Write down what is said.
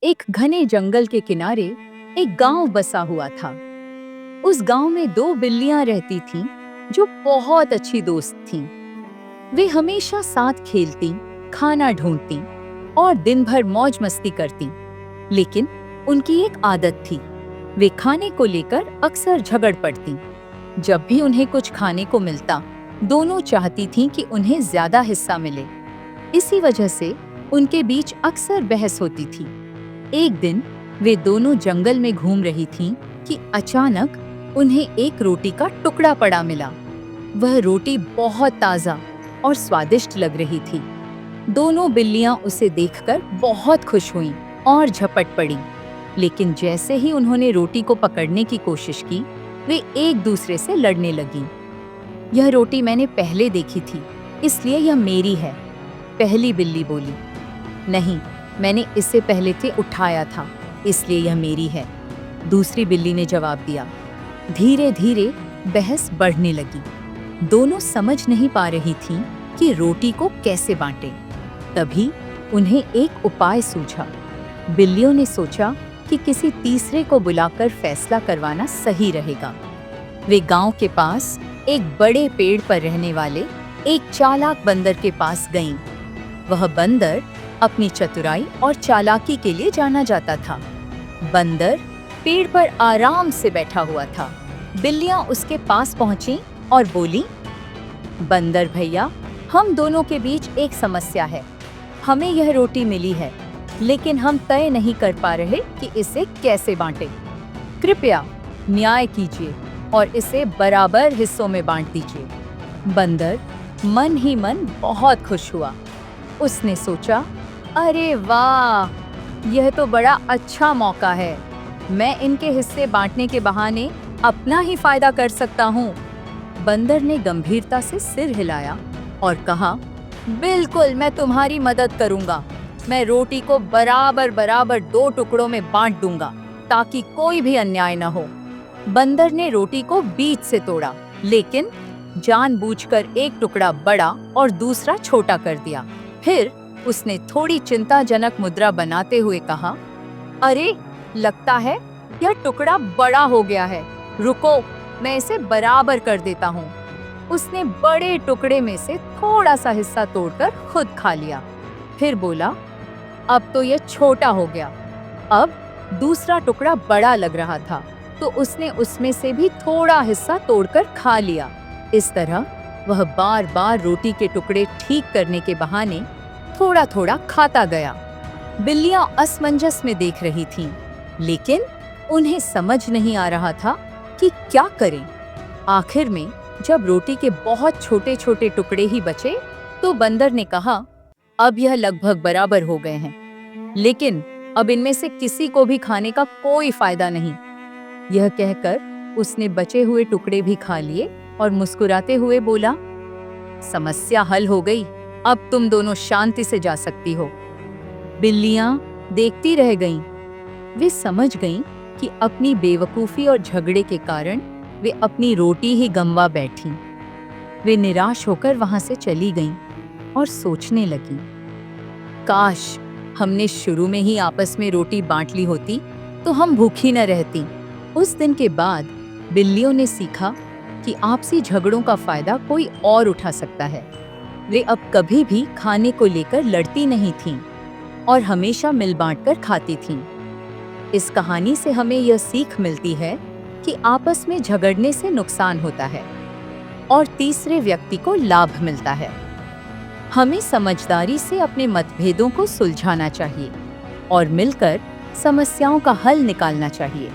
एक घने जंगल के किनारे एक गांव बसा हुआ था। उस गांव में दो बिल्लियां रहती थीं, जो बहुत अच्छी दोस्त थीं। वे हमेशा साथ खेलती, खाना ढूंढती और दिन भर मौज मस्ती करती। लेकिन उनकी एक आदत थी, वे खाने को लेकर अक्सर झगड़ पड़ती। जब भी उन्हें कुछ खाने को मिलता, दोनों चाहती थीं कि उन्हें ज्यादा हिस्सा मिले। इसी वजह से उनके बीच अक्सर बहस होती थी। एक दिन वे दोनों जंगल में घूम रही थीं कि अचानक उन्हें एक रोटी का टुकड़ा पड़ा मिला। वह रोटी बहुत ताज़ा और स्वादिष्ट लग रही थी। दोनों बिल्लियां उसे देखकर बहुत खुश हुईं और झपट पड़ी। लेकिन जैसे ही उन्होंने रोटी को पकड़ने की कोशिश की, वे एक दूसरे से लड़ने लगीं। यह रोटी मैंने पहले देखी थी, इसलिए यह मेरी है, पहली बिल्ली बोली। नहीं, मैंने इससे पहले से उठाया था, इसलिए यह मेरी है, दूसरी बिल्ली ने जवाब दिया। धीरे धीरे बहस बढ़ने लगी। दोनों समझ नहीं पा रही थीं कि रोटी को कैसे बांटें। तभी उन्हें एक उपाय सूझा। बिल्लियों ने सोचा कि किसी तीसरे को बुलाकर फैसला करवाना सही रहेगा। वे गांव के पास एक बड़े पेड़ पर रहने वाले एक चालाक बंदर के पास गईं। वह बंदर अपनी चतुराई और चालाकी के लिए जाना जाता था। बंदर पेड़ पर आराम से बैठा हुआ था। बिल्लियां उसके पास पहुंची और बोली, बंदर भैया, हम दोनों के बीच एक समस्या है। हमें यह रोटी मिली है, लेकिन हम तय नहीं कर पा रहे कि इसे कैसे बांटें। कृपया न्याय कीजिए और इसे बराबर हिस्सों में बांट दीजिए। बंदर मन ही मन बहुत खुश हुआ। उसने सोचा, अरे वाह, यह तो बड़ा अच्छा मौका है। मैं इनके हिस्से बांटने के बहाने अपना ही फायदा कर सकता हूँ। बंदर ने गंभीरता से सिर हिलाया और कहा, बिल्कुल, मैं तुम्हारी मदद करूँगा। मैं रोटी को बराबर बराबर 2 टुकड़ों में बांट दूंगा, ताकि कोई भी अन्याय न हो। बंदर ने रोटी को बीच से तोड़ा, लेकिन जानबूझकर एक टुकड़ा बड़ा और दूसरा छोटा कर दिया। फिर उसने थोड़ी चिंताजनक मुद्रा बनाते हुए कहा, अरे, लगता है यह टुकड़ा बड़ा हो गया है। रुको, मैं इसे बराबर कर देता हूँ। उसने बड़े टुकड़े में से थोड़ा सा हिस्सा तोड़कर खुद खा लिया। फिर बोला, अब तो यह छोटा हो गया। अब दूसरा टुकड़ा बड़ा लग रहा था, तो उसने उसमें से भी थोड़ा हिस्सा तोड़कर खा लिया। इस तरह वह बार बार रोटी के टुकड़े ठीक करने के बहाने थोड़ा थोड़ा खाता गया। बिल्लियां असमंजस में देख रही थीं, लेकिन उन्हें समझ नहीं आ रहा था कि क्या करें। आखिर में जब रोटी के बहुत छोटे छोटे टुकड़े ही बचे, तो बंदर ने कहा, अब यह लगभग बराबर हो गए हैं, लेकिन अब इनमें से किसी को भी खाने का कोई फायदा नहीं। यह कहकर उसने बचे हुए टुकड़े भी खा लिए और मुस्कुराते हुए बोला, समस्या हल हो गई, अब तुम दोनों शांति से जा सकती हो। बिल्लियां देखती रह गईं। वे समझ गईं कि अपनी बेवकूफी और झगड़े के कारण वे अपनी रोटी ही गंवा बैठीं। वे निराश होकर वहां से चली गईं और सोचने लगीं, काश हमने शुरू में ही आपस में रोटी बांट ली होती, तो हम भूखी न रहती। उस दिन के बाद बिल्लियों ने सीखा कि आपसी झगड़ों का फायदा कोई और उठा सकता है। वे अब कभी भी खाने को लेकर लड़ती नहीं थीं और हमेशा मिल बांटकर खाती थीं। इस कहानी से हमें यह सीख मिलती है कि आपस में झगड़ने से नुकसान होता है और तीसरे व्यक्ति को लाभ मिलता है। हमें समझदारी से अपने मतभेदों को सुलझाना चाहिए और मिलकर समस्याओं का हल निकालना चाहिए।